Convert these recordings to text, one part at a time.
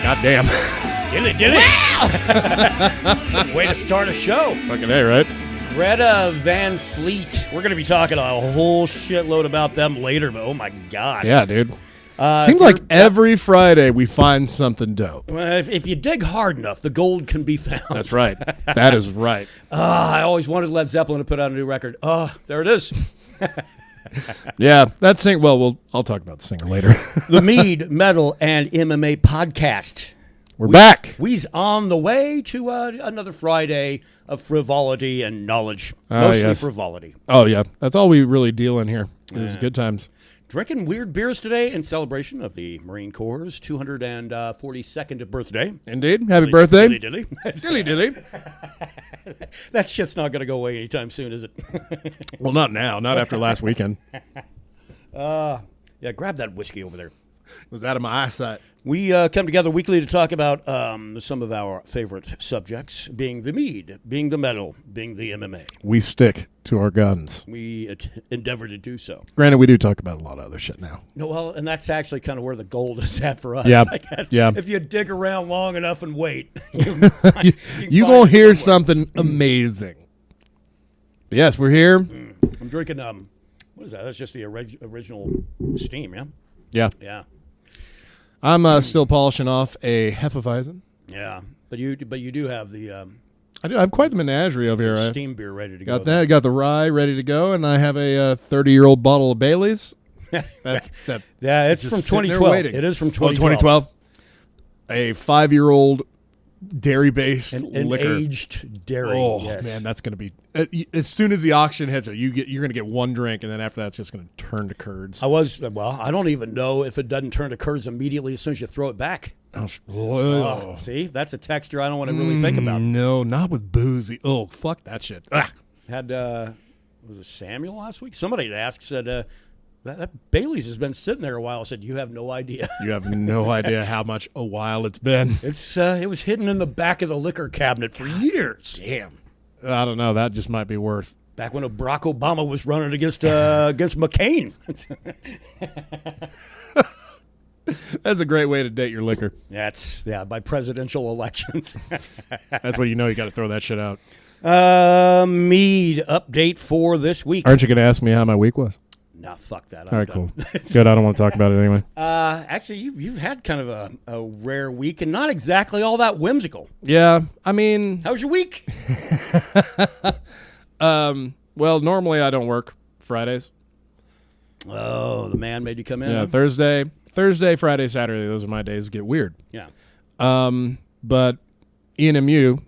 God damn. Dilly. Way to start a show. Fucking A, right? Greta Van Fleet. We're going to be talking a whole shitload about them later, but oh my God. Yeah, dude. Seems like every Friday we find something dope. If you dig hard enough, the gold can be found. That's right. That is right. I always wanted Led Zeppelin to put out a new record. There it is. Yeah, that singer. Well, I'll talk about the singer later. The Mead, Metal, and MMA podcast. We're back. We's on the way to another Friday of frivolity and knowledge. Mostly Mostly frivolity. Oh, yeah. That's all we really deal in here is good times. Drinking weird beers today in celebration of the Marine Corps' 242nd birthday. Indeed. Happy birthday. Dilly. Dilly. That shit's not going to go away anytime soon, is it? Well, not now. Not after last weekend. Yeah, grab that whiskey over there. It was out of my eyesight. We come together weekly to talk about some of our favorite subjects, being the mead, being the metal, being the MMA. We stick to our guns. We endeavor to do so. Granted, we do talk about a lot of other shit now. No, well, and that's actually kind of where the gold is at for us. Yeah, I guess. yeah. If you dig around long enough and wait, you gonna hear something amazing. Yes, we're here. I'm drinking. What is that? That's just the original steam. Yeah. Yeah. Yeah. I'm still polishing off a Hefeweizen. Yeah, but you do have the I do. I have quite the menagerie over here. steam beer ready to go. Got that. Got the rye ready to go, and I have a 30-year-old bottle of Bailey's. That's that. Yeah, it's from 2012. It is from 2012. A 5-year-old dairy-based and liquor. aged dairy. Oh yes. man, that's going to be as soon as the auction hits it, you're going to get one drink, and then after that, it's just going to turn to curds. I don't even know if it doesn't turn to curds immediately as soon as you throw it back. See, that's a texture I don't want to really think about. No, not with boozy. Oh, fuck that shit. Had was it Samuel last week? Somebody had asked, said that Bailey's has been sitting there a while. I said, you have no idea. You have no idea how much a while it's been. It was hidden in the back of the liquor cabinet for years. Damn. I don't know. That just might be worth. Back when Barack Obama was running against McCain. That's a great way to date your liquor. By presidential elections. That's when you know you got to throw that shit out. Mead update for this week. Aren't you going to ask me how my week was? Nah, fuck that. All right, cool. Good. I don't want to talk about it anyway. Actually, you've had kind of a rare week and not exactly all that whimsical. Yeah, I mean... How was your week? Well, normally I don't work Fridays. Oh, the man made you come in? Yeah, huh? Thursday, Friday, Saturday, those are my days get weird. Yeah. But ENMU,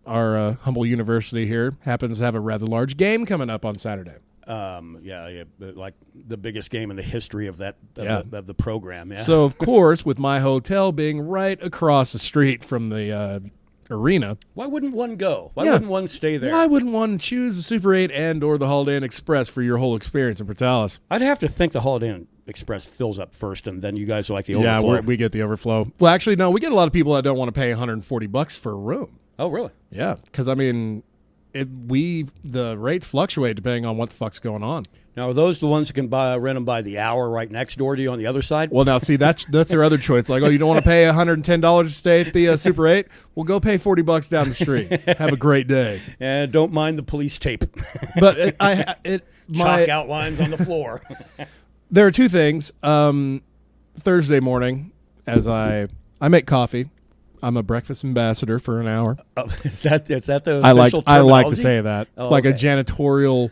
our humble university here, happens to have a rather large game coming up on Saturday. Like the biggest game in the history of that of the program. Yeah. So of course, with my hotel being right across the street from the arena, why wouldn't one go? Why wouldn't one stay there? Why wouldn't one choose the Super 8 and or the Holiday Inn Express for your whole experience in Portales? I'd have to think the Holiday Inn Express fills up first, and then you guys are like the overflow. Yeah, we get the overflow. Well, actually, no, we get a lot of people that don't want to pay $140 for a room. Oh, really? Yeah, because I mean, the rates fluctuate depending on what the fuck's going on. Now, are those the ones who can rent them by the hour right next door to you on the other side? Well, now, see, that's their other choice. Like, oh, you don't want to pay $110 to stay at the Super 8? Well, go pay $40 down the street. Have a great day. And don't mind the police tape. But chalk outlines on the floor. There are two things. Thursday morning, as I make coffee. I'm a breakfast ambassador for an hour. Is that the official terminology? I like to say that. Oh, like okay. a janitorial...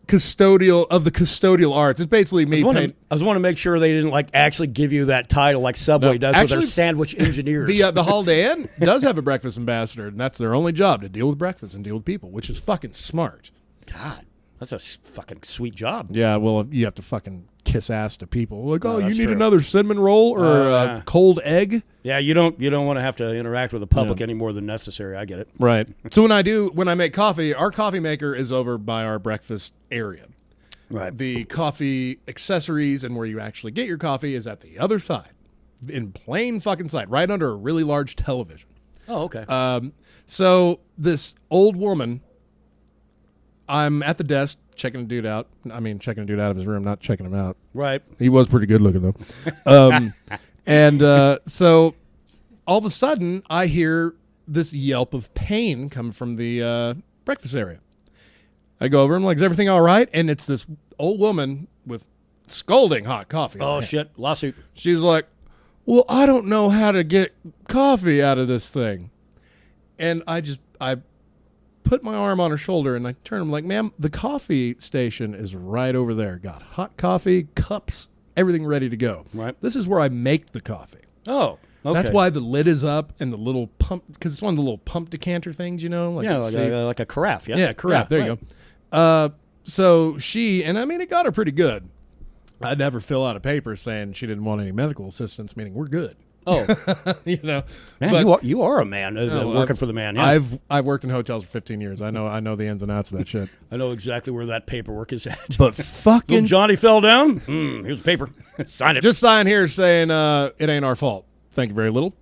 custodial of the custodial arts. It's basically me. I was wanting to make sure they didn't actually give you that title like Subway does with their sandwich engineers. The Holiday Inn does have a breakfast ambassador, and that's their only job, to deal with breakfast and deal with people, which is fucking smart. God, that's a fucking sweet job. Yeah, well, you have to fucking kiss ass to people. Like, you need true. Another cinnamon roll or a cold egg. Yeah, you don't want to have to interact with the public any more than necessary. I get it. Right. So when I make coffee, our coffee maker is over by our breakfast area. Right. The coffee accessories and where you actually get your coffee is at the other side, in plain fucking sight, right under a really large television. Oh, okay. So this old woman, I'm at the desk checking a dude out. I mean, checking a dude out of his room, not checking him out. Right. He was pretty good looking, though. So all of a sudden, I hear this yelp of pain come from the breakfast area. I go over, I'm like, is everything all right? And it's this old woman with scalding hot coffee. Oh, shit. Lawsuit. She's like, well, I don't know how to get coffee out of this thing. And I put my arm on her shoulder and I turn. I'm like, ma'am, the coffee station is right over there. Got hot coffee, cups, everything ready to go. Right. This is where I make the coffee. Oh, okay. That's why the lid is up and the little pump, because it's one of the little pump decanter things, you know? Like a carafe. Yeah, Yeah, carafe. There you go. So she, and I mean, it got her pretty good. I'd never fill out a paper saying she didn't want any medical assistance, meaning we're good. Oh, you know, man, but, you are a man working for the man. Yeah. I've worked in hotels for 15 years. I know the ins and outs of that shit. I know exactly where that paperwork is at. But fucking Little Johnny fell down. Here's the paper. Sign it. Just sign here saying it ain't our fault. Thank you very little.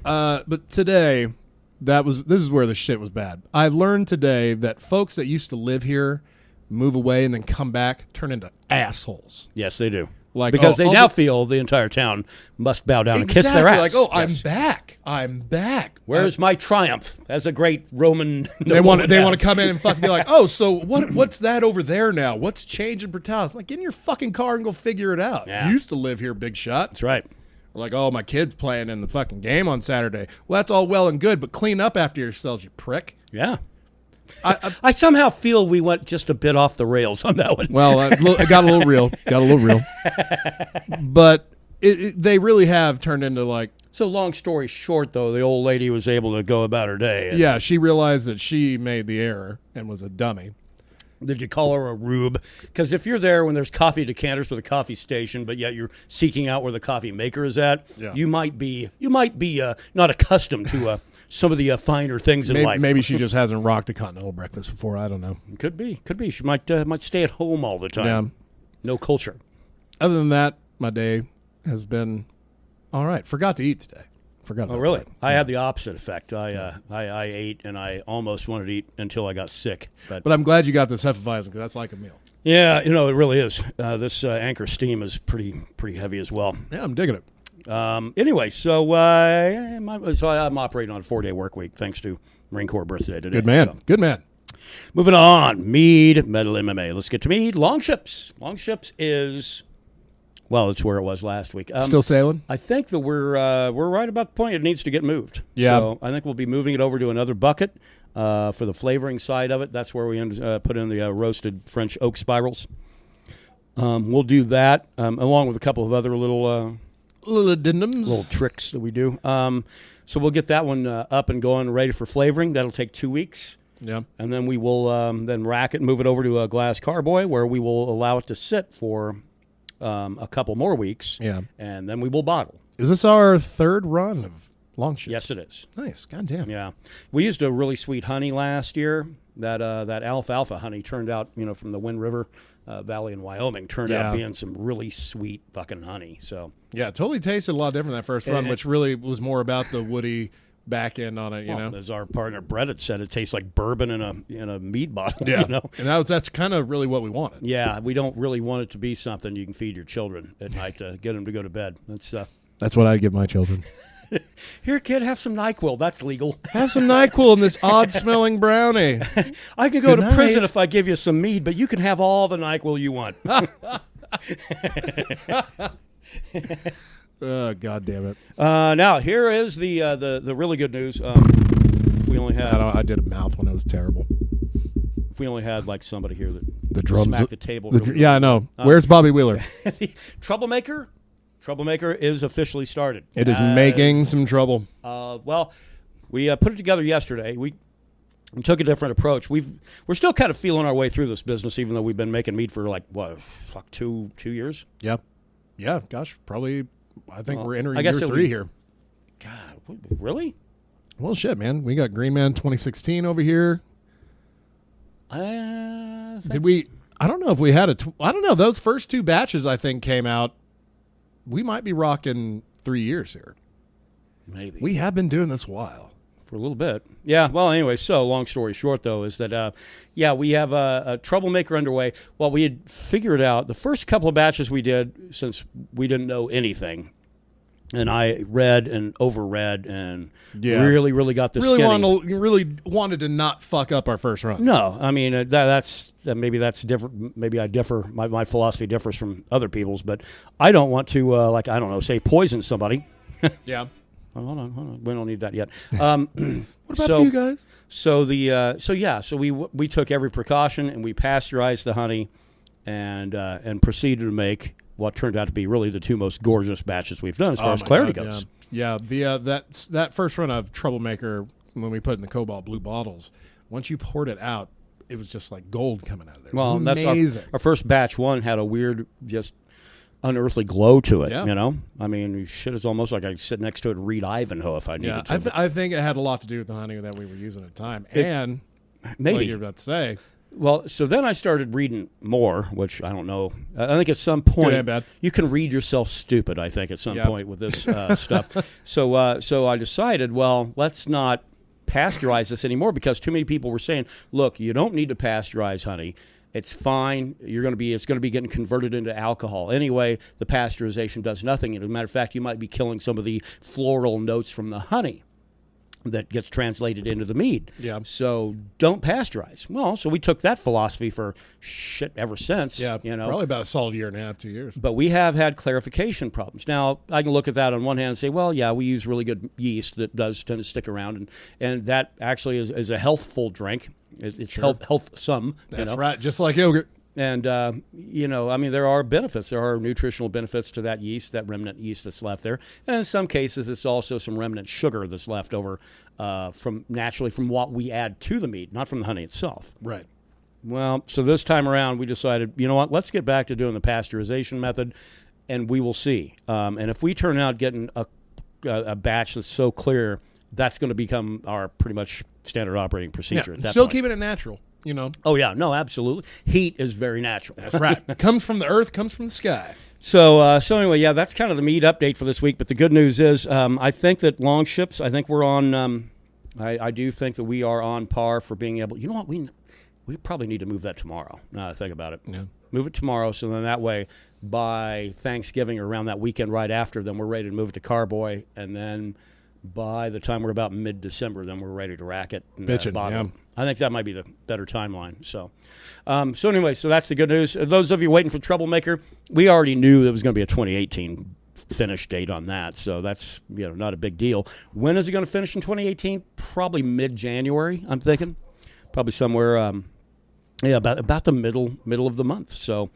But today, this is where the shit was bad. I learned today that folks that used to live here, move away, and then come back, turn into assholes. Yes, they do. Because they now feel the entire town must bow down and kiss their ass. Like, oh, yes. I'm back. Where's my triumph as a great Roman? They want to come in and fucking be like, oh, so what's that over there now? What's changing for towels? I'm like, get in your fucking car and go figure it out. Yeah. You used to live here, big shot. That's right. Like, oh, my kid's playing in the fucking game on Saturday. Well, that's all well and good, but clean up after yourselves, you prick. Yeah. I somehow feel we went just a bit off the rails on that one. Well, it got a little real. But they really have turned into like... So long story short, though, the old lady was able to go about her day. Yeah, she realized that she made the error and was a dummy. Did you call her a rube? Because if you're there when there's coffee decanters for the coffee station, but yet you're seeking out where the coffee maker is at, you might be not accustomed to some of the finer things in life. Maybe she just hasn't rocked a continental breakfast before. I don't know. Could be. She might stay at home all the time. Yeah. No culture. Other than that, my day has been all right. Forgot to eat today. Oh, really? That. I had the opposite effect. I ate, and I almost wanted to eat until I got sick. But I'm glad you got this Hefeweizen, because that's like a meal. Yeah, it really is. This Anchor Steam is pretty heavy as well. Yeah, I'm digging it. Anyway, so I'm operating on a 4-day work week, thanks to Marine Corps birthday today. Good man. Good man. Moving on, Mead, Metal MMA. Let's get to Mead. Longships. Longships is... Well, it's where it was last week. Still sailing? I think that we're right about the point it needs to get moved. Yeah. So I think we'll be moving it over to another bucket for the flavoring side of it. That's where we put in the roasted French oak spirals. We'll do that along with a couple of other little addendums, little tricks that we do. So we'll get that one up and going, ready for flavoring. That'll take 2 weeks. Yeah. And then we will then rack it and move it over to a glass carboy where we will allow it to sit for a couple more weeks. Yeah. And then we will bottle. Is this our third run of Longships? Yes, it is. Nice. Goddamn. Yeah. We used a really sweet honey last year. That alfalfa honey turned out, from the Wind River Valley in Wyoming, turned out being some really sweet fucking honey. So yeah, it totally tasted a lot different that first run, which really was more about the woody back end on it, you know. As our partner Brett had said, it tastes like bourbon in a mead bottle. Yeah, and that's kind of really what we wanted. Yeah, we don't really want it to be something you can feed your children at night to get them to go to bed. That's what I'd give my children. Here, kid, have some NyQuil. That's legal. Have some NyQuil in this odd-smelling brownie. I could go to prison if I give you some mead, but you can have all the NyQuil you want. Oh, God damn it. Now, here is the really good news. We only had... I did a mouth one. It was terrible. If we only had, somebody here that the drums smacked the table. Yeah, I know. Where's Bobby Wheeler? Troublemaker is officially started. It is making some trouble. Well, we put it together yesterday. We took a different approach. We're still kind of feeling our way through this business, even though we've been making meat for 2 years. Yep. Yeah. Gosh, probably. I think we're entering year 3 here. God, really? Well, shit, man. We got Green Man 2016 over here. Did we? I don't know if we had I don't know. Those first 2 batches, I think, came out. We might be rocking 3 years here. Maybe. We have been doing this a while. For a little bit. Yeah, well, anyway, so long story short, though, is that, we have a Troublemaker underway. Well, we had figured out the first couple of batches we did, since we didn't know anything, And I read and overread and Yeah. really got the skinny. Really wanted to not fuck up our first run. No, I mean maybe that's different. Maybe I differ. My philosophy differs from other people's, but I don't want to say poison somebody. Yeah. Hold on. We don't need that yet. What about you guys? So we took every precaution and we pasteurized the honey, and proceeded to make what turned out to be really the two most gorgeous batches we've done as far as clarity goes. Yeah. That first run of Troublemaker, when we put it in the cobalt blue bottles, once you poured it out, it was just like gold coming out of there. Well, that's amazing. Our first batch one had a weird, just unearthly glow to it. Yeah. You know, I mean, shit is almost like I could sit next to it and read Ivanhoe if I needed to. I think it had a lot to do with the honey that we were using at the time, and maybe what you're about to say. Well, so then I started reading more, which I don't know. I think at some point Good and bad. you can read yourself stupid. I think at some point with this stuff. So I decided, well, let's not pasteurize this anymore because too many people were saying, look, you don't need to pasteurize honey. It's fine. It's going to be getting converted into alcohol anyway. The pasteurization does nothing. As a matter of fact, you might be killing some of the floral notes from the honey that gets translated into the mead. Yeah. So don't pasteurize. Well, so we took that philosophy for shit ever since. Yeah. You know, probably about a solid year and a half, 2 years. but we have had clarification problems. Now, I can look at that on one hand and say, well, yeah, we use really good yeast that does tend to stick around, and that actually is a healthful drink. It's Sure. healthsome. That's right, just like yogurt. And, I mean, there are benefits. There are nutritional benefits to that yeast, that remnant yeast that's left there. And in some cases, it's also some remnant sugar that's left over from what we add to the mead, not from the honey itself. Right. Well, so this time around, we decided, you know what, let's get back to doing the pasteurization method, and we will see. And if we turn out getting a batch that's so clear, that's going to become our pretty much standard operating procedure at that still point. keeping it natural. You know. Oh, yeah. No, absolutely. Heat is very natural. That's right. Comes from the earth, comes from the sky. So anyway, yeah, that's kind of the mead update for this week. But the good news is I think that Longships, I think we're on, I do think that we are on par for being able, you know what, we probably need to move that tomorrow, now that I think about it. Yeah. Move it tomorrow, so then that way by Thanksgiving or around that weekend right after, then we're ready to move it to Carboy, and then by the time we're about mid-December, then we're ready to rack it. And, Bitchin', bottle. yeah. I think that might be the better timeline. So anyway, so that's the good news. Those of you waiting for Troublemaker, we already knew there was going to be a 2018 finish date on that, so that's not a big deal. When is it going to finish in 2018? Probably mid-January, I'm thinking. Probably somewhere, about the middle of the month. So,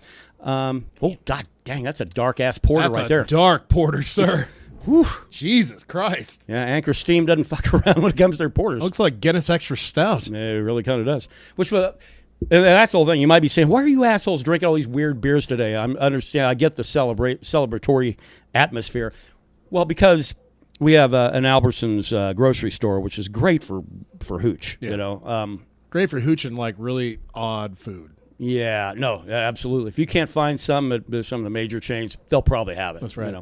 oh god dang, that's a dark ass porter right there. Dark porter, sir. Whew. Jesus Christ. Yeah, Anchor Steam doesn't fuck around when it comes to their porters. Looks like Guinness Extra Stout. It really kind of does. And that's the whole thing. You might be saying, why are you assholes drinking all these weird beers today? I get the celebratory atmosphere. Well, because we have an Albertsons grocery store, which is great for hooch. Yeah. Great for hooching like really odd food. Yeah, no, absolutely. If you can't find some at some of the major chains, they'll probably have it. That's right.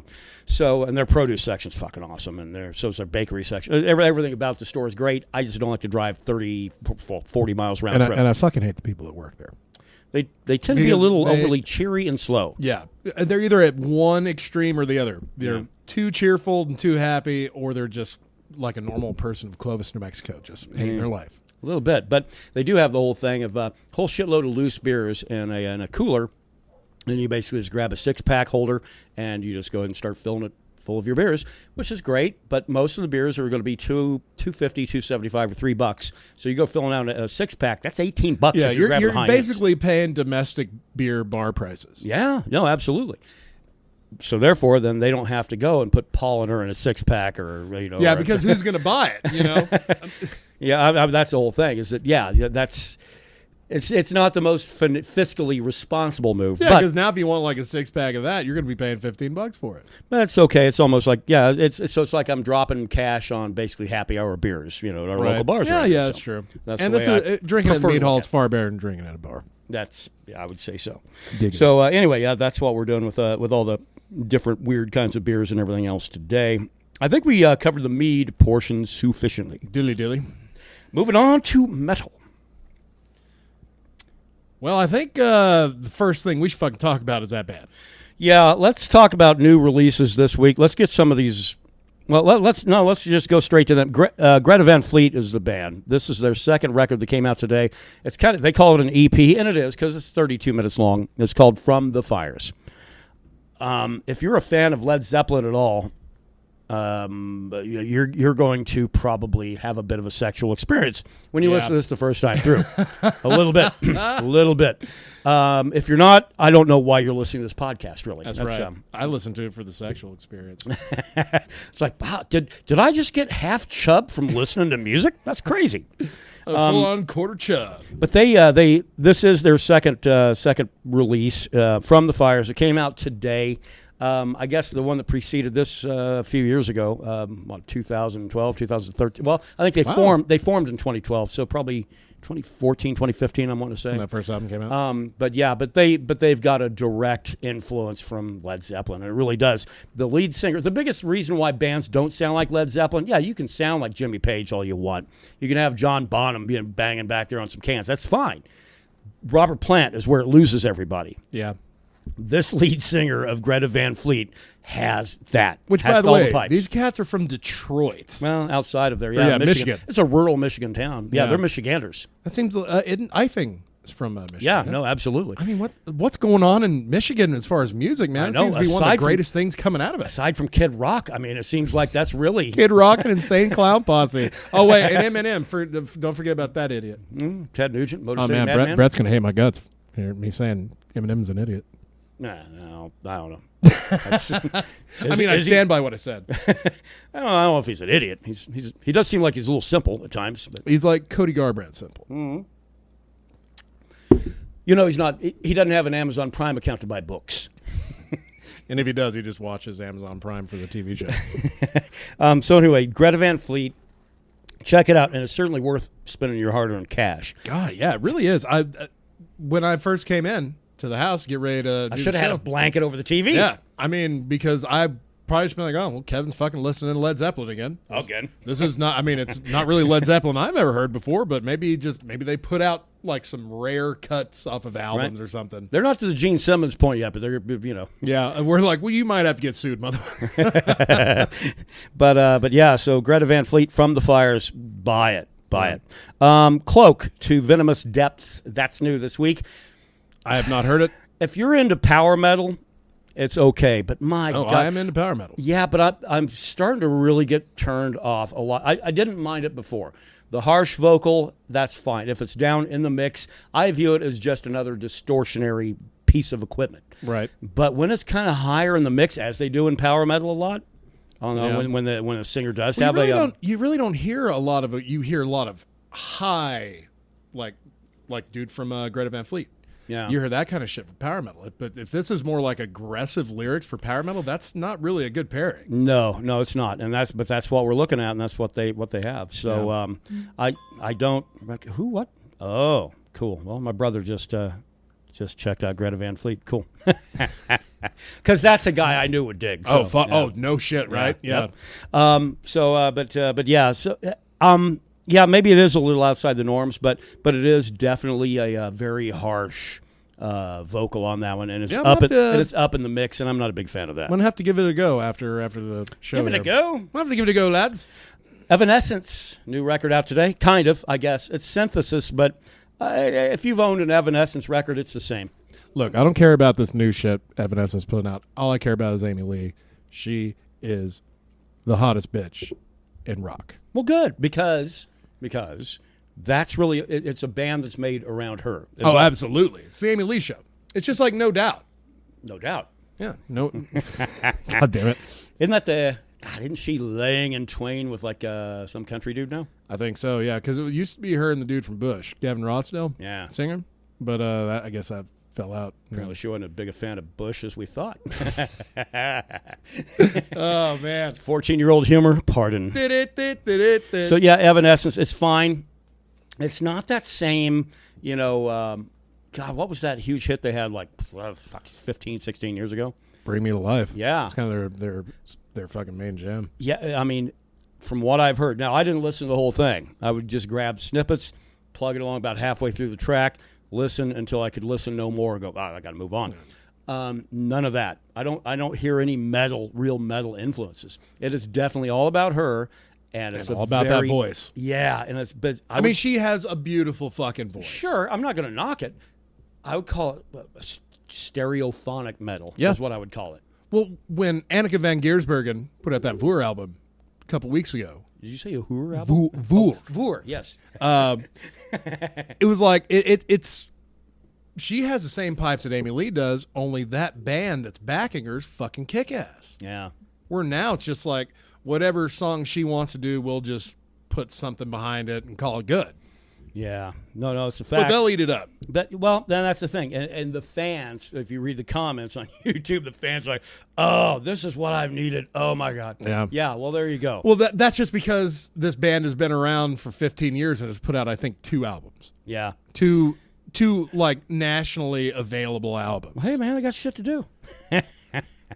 So, and their produce section's fucking awesome, and so is their bakery section. Everything about the store is great. I just don't like to drive 30, 40 miles round trip. And I fucking hate the people that work there. They tend to be a little overly cheery and slow. Yeah, they're either at one extreme or the other. They're too cheerful and too happy, or they're just like a normal person of Clovis, New Mexico, just hating their life. A little bit, but they do have the whole thing of a whole shitload of loose beers in a cooler, and you basically just grab a 6-pack holder and you just go ahead and start filling it full of your beers, which is great. But most of the beers are going to be $2.50, $2.75, or $3. So you go filling out a 6-pack. That's $18. Yeah, if you're basically paying domestic beer bar prices. Yeah, no, absolutely. So therefore, then they don't have to go and put Polliner in a 6-pack or Yeah, because who's going to buy it? Yeah, that's the whole thing. Is that that's it's not the most fiscally responsible move. Yeah, because now if you want like a 6-pack of that, you're going to be paying $15 for it. That's okay. It's almost like it's like I'm dropping cash on basically happy hour beers, at our local bars. Yeah, right? That's true. That's and drinking at the meat hall is far better than drinking at a bar. I would say so. So anyway, that's what we're doing with all the different weird kinds of beers and everything else today. I think we covered the mead portion sufficiently. Dilly. Moving on to metal. Well, I think the first thing we should fucking talk about is that band. Yeah, let's talk about new releases this week. Let's get some of these. Well, let's just go straight to them. Greta Van Fleet is the band. This is their second record that came out today. It's they call it an EP, and it is because it's 32 minutes long. It's called From the Fires. If you're a fan of Led Zeppelin at all, you're going to probably have a bit of a sexual experience when you listen to this the first time through. A little bit. If you're not, I don't know why you're listening to this podcast, really. That's right. I listen to it for the sexual experience. It's like, wow, did I just get half chub from listening to music? That's crazy. A full-on quarter chub. But this is their second release, From the Fires. It came out today. I guess the one that preceded this a few years ago, 2012, 2013. Well, I think they formed in 2012, so probably 2014, 2015, I want to say. When that first album came out. But they've got a direct influence from Led Zeppelin, and it really does. The lead singer, the biggest reason why bands don't sound like Led Zeppelin, you can sound like Jimmy Page all you want. You can have John Bonham banging back there on some cans. That's fine. Robert Plant is where it loses everybody. Yeah. This lead singer of Greta Van Fleet has that. Which, by the way, these cats are from Detroit. Well, outside of there, Michigan. It's a rural Michigan town. Yeah, they're Michiganders. That seems. Ifing is from Michigan. Yeah, no, absolutely. I mean, what's going on in Michigan as far as music, man? It seems to be one of the greatest things coming out of it. Aside from Kid Rock, I mean, it seems like that's really Kid Rock and Insane Clown Posse. Oh wait, and Eminem. Don't forget about that idiot. Ted Nugent. Motor City Madman. Brett's gonna hate my guts. Hear me saying Eminem's an idiot. No, I don't know. I stand by what I said. I don't know if he's an idiot. He does seem like he's a little simple at times. But. He's like Cody Garbrandt simple. Mm-hmm. He's not. He doesn't have an Amazon Prime account to buy books. And if he does, he just watches Amazon Prime for the TV show. So anyway, Greta Van Fleet. Check it out, and it's certainly worth spending your hard-earned cash. God, yeah, it really is. When I first came in to the house, get ready to. I should have had a blanket over the TV. Yeah, I mean, because I probably just been like, oh, well, Kevin's fucking listening to Led Zeppelin again. Again. This is not. I mean, it's not really Led Zeppelin I've ever heard before, but maybe they put out like some rare cuts off of albums or something. They're not to the Gene Simmons point yet, but they're Yeah, we're like, well, you might have to get sued, motherfucker. but yeah. So Greta Van Fleet, From the Fires, buy it. Cloak to Venomous Depths. That's new this week. I have not heard it. If you're into power metal, it's okay. But my God. I am into power metal. Yeah, but I'm starting to really get turned off a lot. I didn't mind it before. The harsh vocal, that's fine. If it's down in the mix, I view it as just another distortionary piece of equipment. Right. But when it's kind of higher in the mix, as they do in power metal a lot, when a singer does you really don't hear a lot of it. You hear a lot of high, like dude from Greta Van Fleet. Yeah. You hear that kind of shit for power metal. But if this is more like aggressive lyrics for power metal, that's not really a good pairing. No, it's not. And that's what we're looking at, and that's what they have. So I don't who what? Oh, cool. Well, my brother just checked out Greta Van Fleet. Cool. Cuz that's a guy I knew would dig. So, oh, no shit, right? Yeah. Yeah, maybe it is a little outside the norms, but it is definitely a very harsh vocal on that one, and it's up in the mix, and I'm not a big fan of that. I'm gonna have to give it a go after the show. Give it a go. We'll have to give it a go, lads. Evanescence, new record out today. Kind of, I guess. It's synthesis, but if you've owned an Evanescence record, it's the same. Look, I don't care about this new shit Evanescence putting out. All I care about is Amy Lee. She is the hottest bitch in rock. Well, good, because that's really it's a band that's made around her. Absolutely. It's the Amy Lee show. It's just like No Doubt. No Doubt. Yeah. No. God damn it. Isn't that isn't she laying in twain with like some country dude now? I think so, yeah, because it used to be her and the dude from Bush, Gavin Rossdale. Yeah. Singer. But I guess that fell out. Apparently she wasn't as big a fan of Bush as we thought. Oh, man. 14-year-old humor, pardon. So, yeah, Evanescence, it's fine. It's not that same, God, what was that huge hit they had like 15, 16 years ago? Bring Me to Life. Yeah. It's kind of their fucking main jam. Yeah, I mean, from what I've heard. Now, I didn't listen to the whole thing. I would just grab snippets, plug it along about halfway through the track, listen until I could listen no more and go, I got to move on. None of that. I don't hear any real metal influences. It is definitely all about her, and it's all about that voice. Yeah, and it's. But I mean, she has a beautiful fucking voice. Sure, I'm not going to knock it. I would call it a stereophonic metal. Yeah. Is what I would call it. Well, when Anneke van Giersbergen put out that Voer album a couple weeks ago. Did you say a Hoor album? Voer. Voer, yes. It was like it's. She has the same pipes that Amy Lee does, only that band that's backing her is fucking kick-ass. Yeah. Where now it's just like whatever song she wants to do, we'll just put something behind it and call it good. Yeah. No, it's a fact. But they'll eat it up. But, well, then that's the thing. And the fans, if you read the comments on YouTube, the fans are like, oh, this is what I've needed. Oh, my God. Yeah. Yeah, well, there you go. Well, that's just because this band has been around for 15 years and has put out, I think, 2 albums. Yeah. Two like nationally available albums. Well, hey, man, I got shit to do.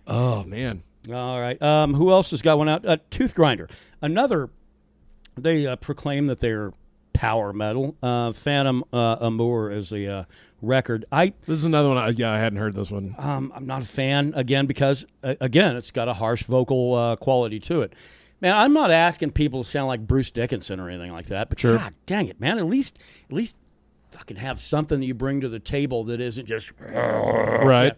Oh, man. All right. Who else has got one out? Tooth Grinder. They proclaim that they're power metal. Phantom Amour is the record. This is another one. I hadn't heard this one. I'm not a fan, again, because, again, it's got a harsh vocal quality to it. Man, I'm not asking people to sound like Bruce Dickinson or anything like that, but sure. God dang it, man, at least fucking have something that you bring to the table that isn't just right.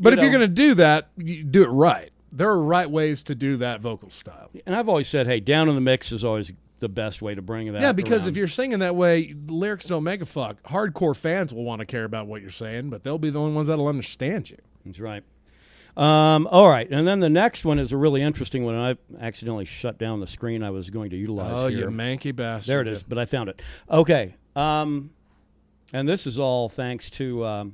But if you're going to do that, you do it right. There are right ways to do that vocal style. And I've always said, hey, down in the mix is always the best way to bring that. Yeah, because around. if you're singing that way, the lyrics don't make a fuck. Hardcore fans will want to care about what you're saying, but they'll be the only ones that'll understand you. That's right. All right, and then the next one is a really interesting one. I accidentally shut down the screen I was going to utilize. Oh, here. you manky bastard! There it is, but I found it. Okay, and this is all thanks to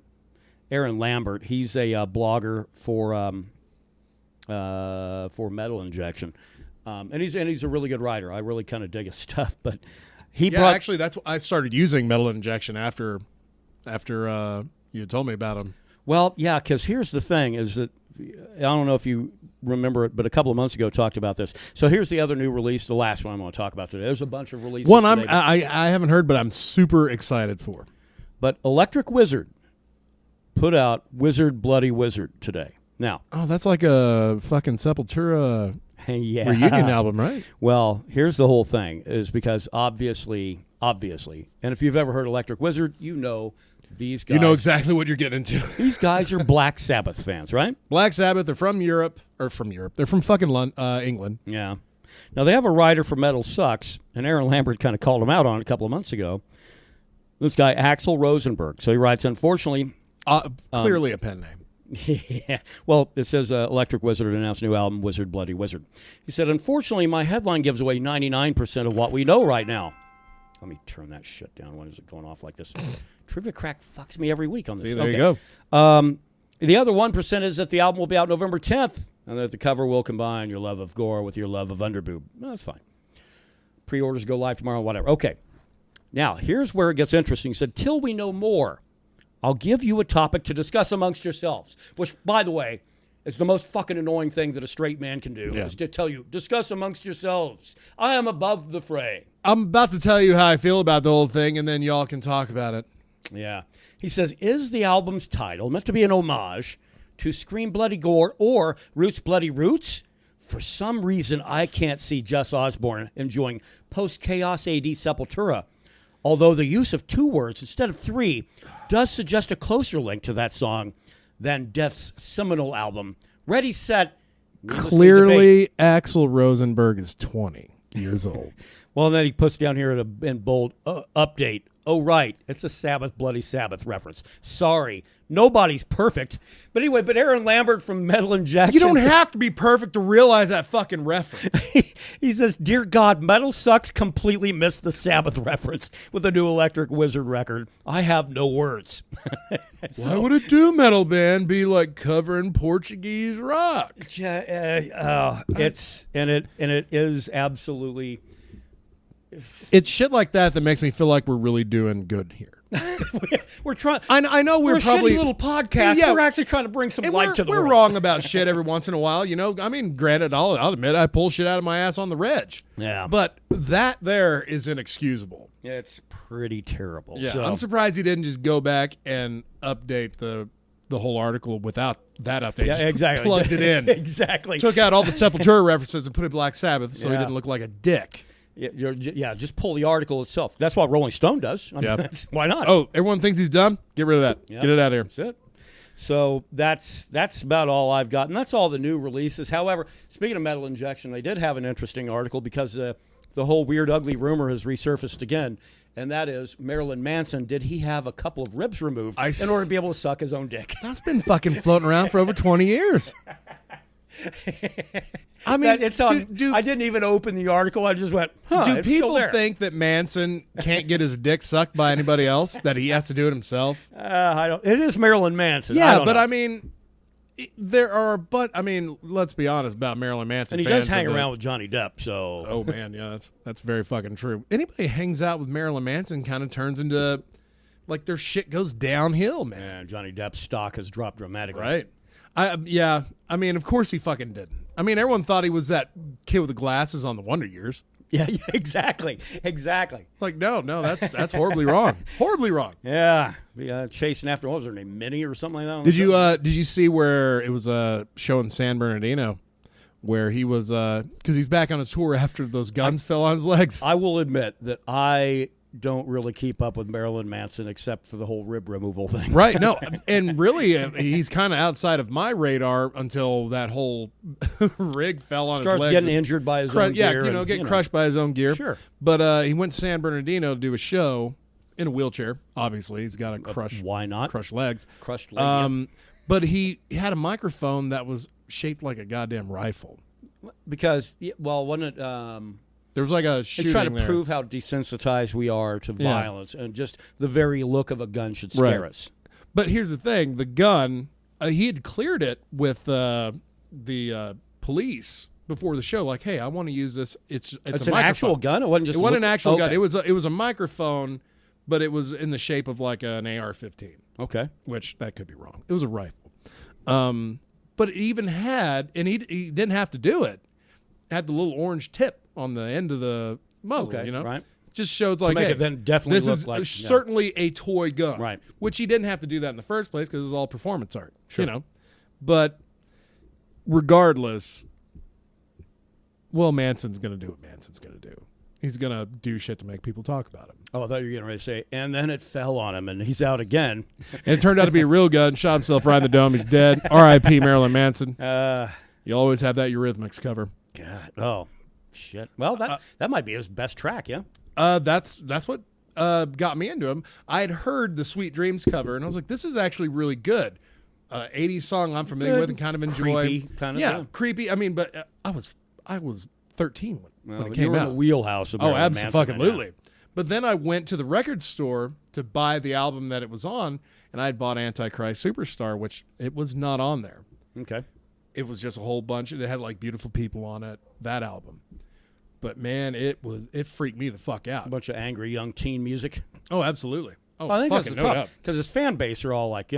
Aaron Lambert. He's a blogger for Metal Injection, and he's a really good writer. I really kind of dig his stuff. But actually, that's what I started using Metal Injection after you told me about him. Well, yeah, because here's the thing: is that I don't know if you remember it, but a couple of months ago talked about this. So here's the other new release, the last one I'm going to talk about today. There's a bunch of releases. One I haven't heard, but I'm super excited for. But Electric Wizard put out Wizard Bloody Wizard today. Now, that's like a fucking Sepultura reunion album, right? Well, here's the whole thing: is because obviously, and if you've ever heard Electric Wizard, you know. These guys, you know exactly what you're getting into. These guys are Black Sabbath fans, right? Black Sabbath. They're from Europe. They're from fucking England. Yeah. Now, they have a writer for Metal Sucks, and Aaron Lambert kind of called him out on it a couple of months ago. This guy, Axel Rosenberg. So he writes, unfortunately... clearly a pen name. Yeah. Well, it says Electric Wizard announced new album, Wizard Bloody Wizard. He said, unfortunately, my headline gives away 99% of what we know right now. Let me turn that shit down. When is it going off like this? Trivia Crack fucks me every week on this. See, there you go. The other 1% is that the album will be out November 10th, and that the cover will combine your love of gore with your love of underboob. Well, that's fine. Pre-orders go live tomorrow, whatever. Okay. Now, here's where it gets interesting. He said, till we know more, I'll give you a topic to discuss amongst yourselves, which, by the way, is the most fucking annoying thing that a straight man can do, is to tell you, discuss amongst yourselves. I am above the fray. I'm about to tell you how I feel about the whole thing, and then y'all can talk about it. Yeah. He says, is the album's title meant to be an homage to Scream Bloody Gore or Roots Bloody Roots? For some reason, I can't see Jess Osborne enjoying post-chaos AD Sepultura, although the use of 2 words instead of 3 does suggest a closer link to that song than Death's seminal album, Ready, Set, Clearly, Axel Rosenberg is 20 years old. Well, then he puts down here in bold, update. Oh, right. It's a Sabbath, Bloody Sabbath reference. Sorry. Nobody's perfect. But anyway, Aaron Lambert from Metal Injection. You don't have to be perfect to realize that fucking reference. He says, dear God, Metal Sucks completely missed the Sabbath reference with the new Electric Wizard record. I have no words. Why would a doom metal band be like covering Portuguese rock? Yeah, it is absolutely... It's shit like that makes me feel like we're really doing good here. We're trying. I know we're probably a shitty little podcast. Yeah, we're actually trying to bring some light to the world. We're wrong about shit every once in a while, you know. I mean, granted, I'll admit I pull shit out of my ass on the reg. Yeah, but that there is inexcusable. It's pretty terrible. Yeah, so. I'm surprised he didn't just go back and update the the whole article without that update. Yeah, Just exactly. Plugged it in. Exactly. Took out all the Sepultura references and put it Black Sabbath so he didn't look like a dick. Yeah, just pull the article itself. That's what Rolling Stone does. I mean, why not? Oh, everyone thinks he's dumb? Get rid of that. Yep. Get it out of here. That's it. So that's about all I've got, and that's all the new releases. However, speaking of metal injection, they did have an interesting article because the whole weird, ugly rumor has resurfaced again, and that is Marilyn Manson, did he have a couple of ribs removed in order to be able to suck his own dick? That's been fucking floating around for over 20 years. I mean, it's on. I didn't even open the article. I just went, do people think that Manson can't get his dick sucked by anybody else, that he has to do it himself? I don't. It is Marilyn Manson. Yeah, but I mean, there are, let's be honest about Marilyn Manson. And he does hang around with Johnny Depp, so. Oh, man, yeah, that's very fucking true. Anybody who hangs out with Marilyn Manson kind of turns into, like, their shit goes downhill, man. Yeah, Johnny Depp's stock has dropped dramatically. Right. I mean, of course he fucking didn't. I mean, everyone thought he was that kid with the glasses on the Wonder Years. Yeah, exactly. Like, no, that's horribly wrong. Horribly wrong. Yeah, chasing after, what was her name, Minnie or something like that? Did you see where it was a show in San Bernardino where he was, because he's back on his tour after those guns fell on his legs? I will admit that I don't really keep up with Marilyn Manson except for the whole rib removal thing. Right, no, and really he's kind of outside of my radar until that whole rig fell on his legs. Starts getting injured by his own gear. Yeah, get crushed by his own gear. Sure. But he went to San Bernardino to do a show in a wheelchair. Obviously, he's got a why not? Crushed legs. Crushed leg. But he had a microphone that was shaped like a goddamn rifle. Because, wasn't it... There was like a shooting It's trying to there. prove how desensitized we are to violence, and just the very look of a gun should scare us. But here's the thing: the gun, he had cleared it with the police before the show. Like, hey, I want to use this. It's an actual gun. It wasn't just. It wasn't an actual gun. It was a microphone, but it was in the shape of like an AR-15. Okay, which that could be wrong. It was a rifle, but it even had, and he didn't have to do it. Had the little orange tip on the end of the muzzle, right? Just shows like, make hey, it then definitely this look is like certainly a toy gun, right? Which he didn't have to do that in the first place because it was all performance art, But regardless, Manson's going to do what Manson's going to do. He's going to do shit to make people talk about him. Oh, I thought you were getting ready to say, and then it fell on him, and he's out again. And it turned out to be a real gun. Shot himself right in the dome. He's dead. R.I.P. Marilyn Manson. You always have that Eurythmics cover. God. Oh, shit. Well, that might be his best track, yeah? That's what got me into him. I had heard the Sweet Dreams cover, and I was like, this is actually really good. 80s song I'm familiar with and kind of enjoy. Creepy, kind of. Yeah, creepy. I mean, but I was 13 when it came you were out. in the wheelhouse of Marilyn Manson. Absolutely. But then I went to the record store to buy the album that it was on, and I had bought Antichrist Superstar, which it was not on there. Okay. It was just a whole bunch. It had like Beautiful People on it, that album. But man, it freaked me the fuck out. A bunch of angry young teen music. Oh, absolutely. Oh, I think fucking that's the problem. Because his fan base are all like,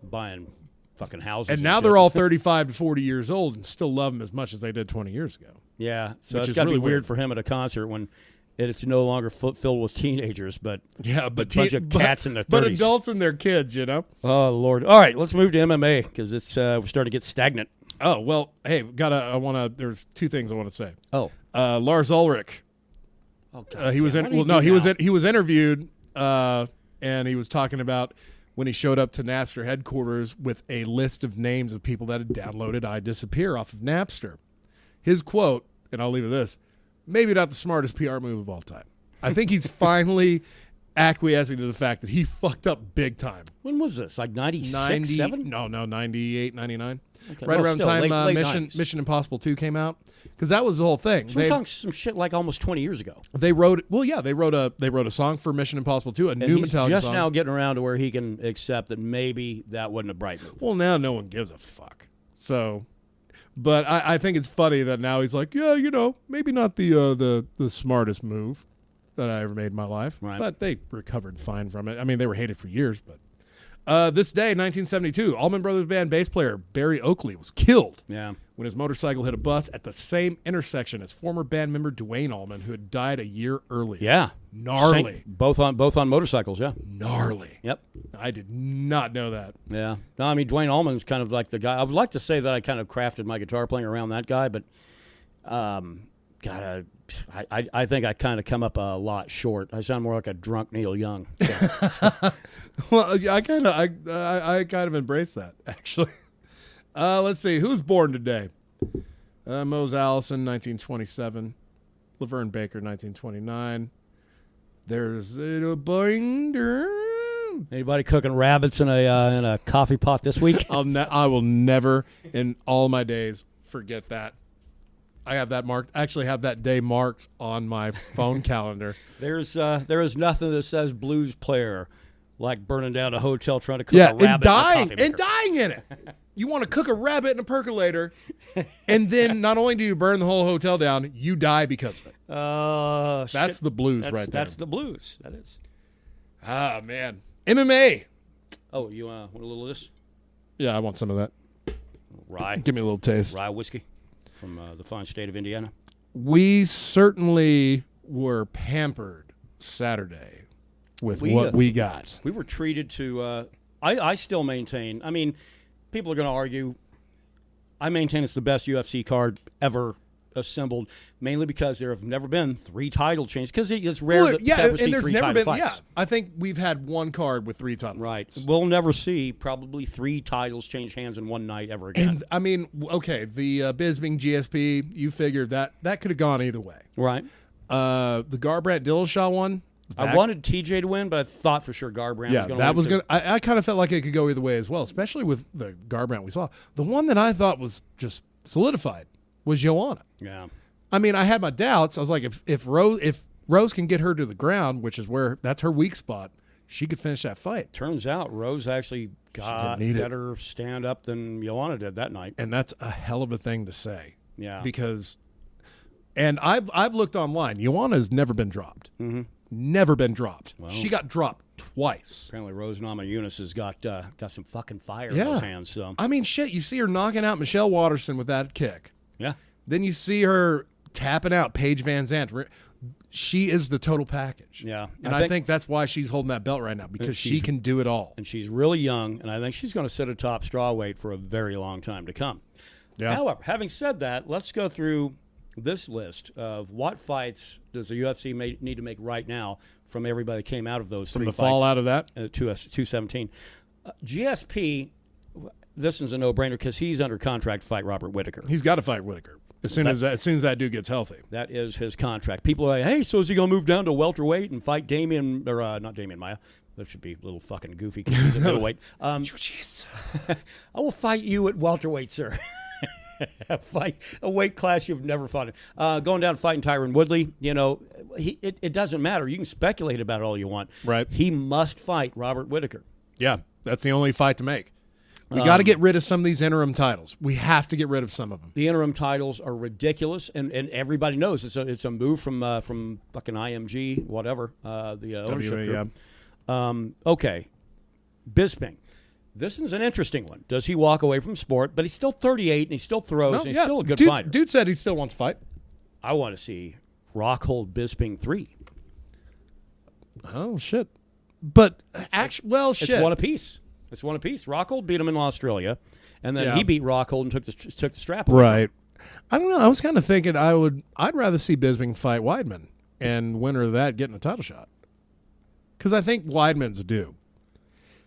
buying fucking houses. And now they're all 35 to 40 years old and still love him as much as they did 20 years ago. Yeah, so it's got to be weird for him at a concert when it's no longer filled with teenagers, but a bunch of cats in their 30s. But adults and their kids, Oh, Lord. All right, let's move to MMA because it's we're starting to get stagnant. Oh, well, hey, there's two things I want to say. Oh. Lars Ulrich. Oh, God. He was interviewed and he was talking about when he showed up to Napster headquarters with a list of names of people that had downloaded I Disappear off of Napster. His quote, and I'll leave it this, maybe not the smartest PR move of all time. I think he's finally acquiescing to the fact that he fucked up big time. When was this? Like 96, 7? No, 98, 99. Okay. Right around the time late Mission Impossible 2 came out. Because that was the whole thing. So we're talking some shit like almost 20 years ago. They wrote a song for Mission Impossible 2, new Metallica song. He's just now getting around to where he can accept that maybe that wasn't a bright move. Well, now no one gives a fuck. So, but I think it's funny that now he's like, yeah, maybe not the smartest move that I ever made in my life. Right. But they recovered fine from it. I mean, they were hated for years, but this day, 1972, Allman Brothers Band bass player Barry Oakley was killed. Yeah. when his motorcycle hit a bus at the same intersection as former band member Dwayne Allman, who had died a year earlier. Yeah. Gnarly. Both on motorcycles, yeah. Gnarly. Yep. I did not know that. Yeah. No, I mean, Dwayne Allman's kind of like the guy. I would like to say that I kind of crafted my guitar playing around that guy, but God, I think I kind of come up a lot short. I sound more like a drunk Neil Young. So. Well, I kind of embrace that, actually. Let's see. Who's born today? Mose Allison, 1927. Laverne Baker, 1929. There's a binder. Anybody cooking rabbits in a coffee pot this week? I will never in all my days forget that. I have that marked. Actually, have that day marked on my phone calendar. There is nothing that says blues player like burning down a hotel trying to cook a rabbit and dying in it. You want to cook a rabbit in a percolator, and then not only do you burn the whole hotel down, you die because of it. That's the blues right there. That's the blues. That is. Ah, man. MMA. Oh, you want a little of this? Yeah, I want some of that. Rye. Give me a little taste. Rye whiskey from the fine state of Indiana. We certainly were pampered Saturday with what we got. We were treated to I still maintain, I mean, people are going to argue, I maintain it's the best UFC card ever assembled, mainly because there have never been 3 title changes, because it's rare that you ever see 3 title fights. Yeah, I think we've had 1 card with 3 title fights. We'll never see probably 3 titles change hands in one night ever again. And, I mean, okay, the Bisping GSP, you figured that could have gone either way. Right. The Garbrandt Dillashaw one, I wanted TJ to win, but I thought for sure Garbrandt was going to win. That was going. I kind of felt like it could go either way as well, especially with the Garbrandt we saw. The one that I thought was just solidified was Joanna. Yeah. I mean, I had my doubts. I was like, if Rose can get her to the ground, which is that's her weak spot, she could finish that fight. Turns out Rose actually got better stand up than Joanna did that night, and that's a hell of a thing to say. Yeah. Because, and I've looked online. Joanna's never been dropped. Mm-hmm. Never been dropped. Well, she got dropped twice. Apparently, Rose Namajunas has got some fucking fire in those hands. So I mean, shit. You see her knocking out Michelle Waterson with that kick. Yeah. Then you see her tapping out Paige Van Zandt. She is the total package. Yeah. And I think that's why she's holding that belt right now, because she can do it all. And she's really young, and I think she's going to sit atop strawweight for a very long time to come. Yeah. However, having said that, let's go through this list of what fights does the UFC need to make right now from everybody that came out of those 3 fights. From the fallout of that? 217. GSP, this is a no-brainer because he's under contract to fight Robert Whittaker. He's got to fight Whittaker as soon as that dude gets healthy. That is his contract. People are like, hey, so is he going to move down to welterweight and fight not Damian Maia? That should be a little fucking goofy because he's a middleweight. I will fight you at welterweight, sir. Fight a weight class you've never fought in. Going down and fighting Tyron Woodley, it doesn't matter. You can speculate about it all you want. Right. He must fight Robert Whittaker. Yeah, that's the only fight to make. We got to get rid of some of these interim titles. We have to get rid of some of them. The interim titles are ridiculous, and everybody knows it's a move from fucking IMG, whatever, the ownership group. Yeah. Okay, Bisping. This is an interesting one. Does he walk away from sport? But he's still 38, and he still throws, and he's still a good fighter. Dude said he still wants to fight. I want to see Rockhold Bisping 3. Oh, shit. But, shit. It's one apiece. Rockhold beat him in Australia, and then he beat Rockhold and took the strap away. Right. I don't know. I was kind of thinking I'd rather see Bisping fight Weidman, and winner of that getting a title shot. Because I think Weidman's due.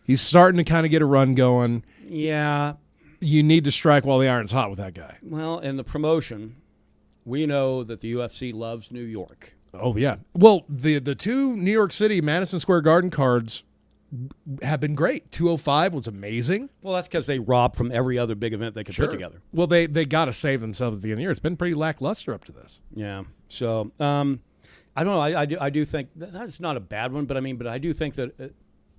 He's starting to kind of get a run going. Yeah. You need to strike while the iron's hot with that guy. Well, in the promotion, we know that the UFC loves New York. Oh, yeah. Well, the 2 New York City Madison Square Garden cards have been great. 205 was amazing. Well, that's because they robbed from every other big event they could put together. Well, they got to save themselves at the end of the year. It's been pretty lackluster up to this. Yeah. So, I don't know. I do think that's not a bad one, but I do think that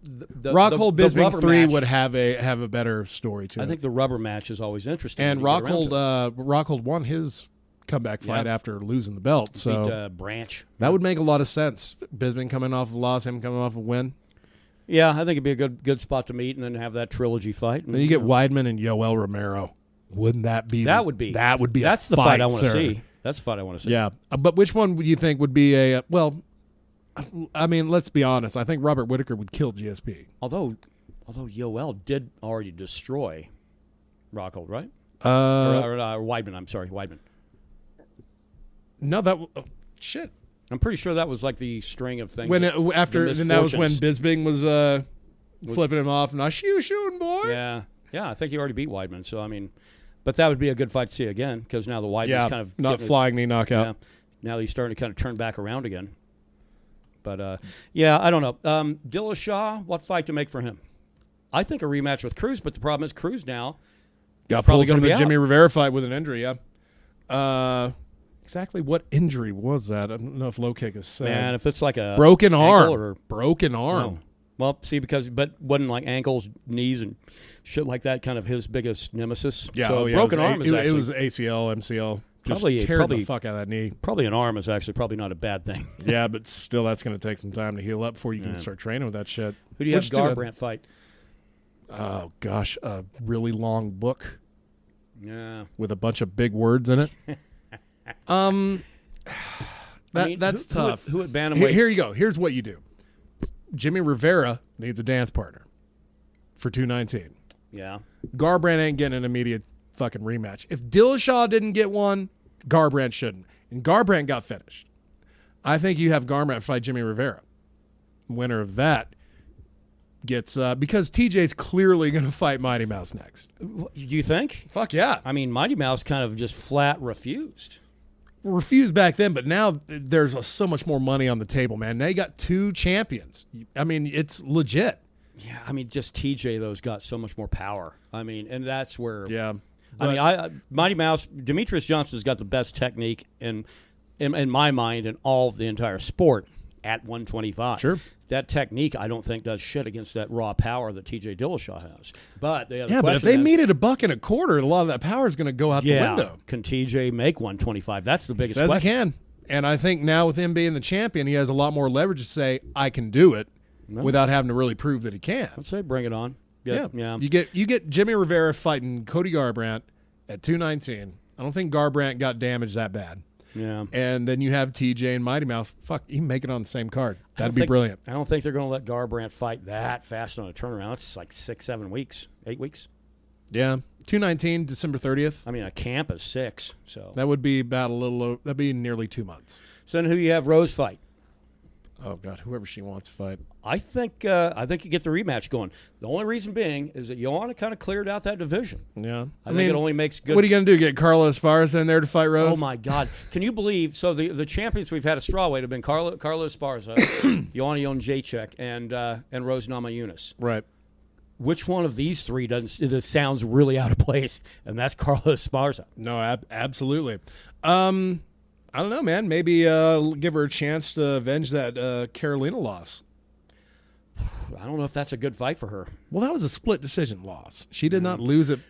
Rockhold Bisping 3 would have a better story to it. I think the rubber match is always interesting. And Rockhold won his comeback fight after losing the belt. So beat Branch. That would make a lot of sense. Bisping coming off of a loss, him coming off of a win. Yeah, I think it'd be a good spot to meet and then have that trilogy fight. Then you get Weidman and Yoel Romero. Wouldn't that be? That would be. That's the fight I want to sir. see. That's the fight I want to see. Yeah, but which one would you think would be a? Well, I mean, let's be honest. I think Robert Whittaker would kill GSP. Although Yoel did already destroy Rockhold, right? Or Weidman. I'm sorry, Weidman. No, shit. I'm pretty sure that was like the string of things. Then that was when Bisping was flipping him off. Nice shooting, boy. Yeah. I think he already beat Weidman. So I mean, but that would be a good fight to see again because now the Weidman's kind of not flying knee knockout. Yeah, now he's starting to kind of turn back around again. But I don't know. Dillashaw, what fight to make for him? I think a rematch with Cruz, but the problem is Cruz now got pulled from the Jimmie Rivera fight with an injury. Yeah. Exactly what injury was that? I don't know if low kick is said. Man, if it's like a broken arm. Broken arm. No. Well, see, but wasn't like ankles, knees, and shit like that kind of his biggest nemesis? Yeah, so broken arm is actually... It was ACL, MCL. Probably tearing the fuck out of that knee. Probably an arm is actually probably not a bad thing. Yeah, but still that's going to take some time to heal up before you can start training with that shit. Who do you have Garbrandt fight? Oh, gosh, a really long book. Yeah. With a bunch of big words in it. That's tough. Who at bantamweight? Here you go. Here's what you do. Jimmie Rivera needs a dance partner for 219. Yeah. Garbrandt ain't getting an immediate fucking rematch. If Dillashaw didn't get one, Garbrandt shouldn't. And Garbrandt got finished. I think you have Garbrandt fight Jimmie Rivera. Winner of that gets because TJ's clearly going to fight Mighty Mouse next. Do you think? Fuck yeah. I mean, Mighty Mouse kind of just flat refused. Refused back then, but now there's so much more money on the table, man. Now you got two champions. I mean, it's legit. Yeah, I mean, just TJ, though, has got so much more power. I mean, and that's where... Yeah. I mean, Mighty Mouse, Demetrius Johnson's got the best technique in my mind in all of the entire sport at 125. Sure. That technique, I don't think, does shit against that raw power that TJ Dillashaw has. But but if they meet at $1.25, a lot of that power is going to go out the window. Can TJ make 125? That's the biggest question. He can. And I think now with him being the champion, he has a lot more leverage to say, I can do it without having to really prove that he can. I'd say bring it on. Yeah. You get Jimmie Rivera fighting Cody Garbrandt at 219. I don't think Garbrandt got damaged that bad. Yeah. And then you have TJ and Mighty Mouse. Fuck, you can make it on the same card. That'd be brilliant. I don't think they're going to let Garbrandt fight that fast on a turnaround. It's like 6-7 weeks, 8 weeks. Yeah. 219, December 30th. I mean, a camp is 6. So that would be about that'd be nearly 2 months. So then who you have Rose fight? Oh, God, whoever she wants to fight. I think you get the rematch going. The only reason being is that Joanna kind of cleared out that division. Yeah. I think it only makes good. What are you going to do, get Carla Esparza in there to fight Rose? Oh, my God. Can you believe? So the champions we've had a strawweight have been Carla Esparza, Joanna Jędrzejczyk, and Rose Namajunas. Right. Which one of these three it sounds really out of place? And that's Carla Esparza. No, absolutely. I don't know, man. Maybe give her a chance to avenge that Carolina loss. I don't know if that's a good fight for her. Well, that was a split decision loss. She did not lose it.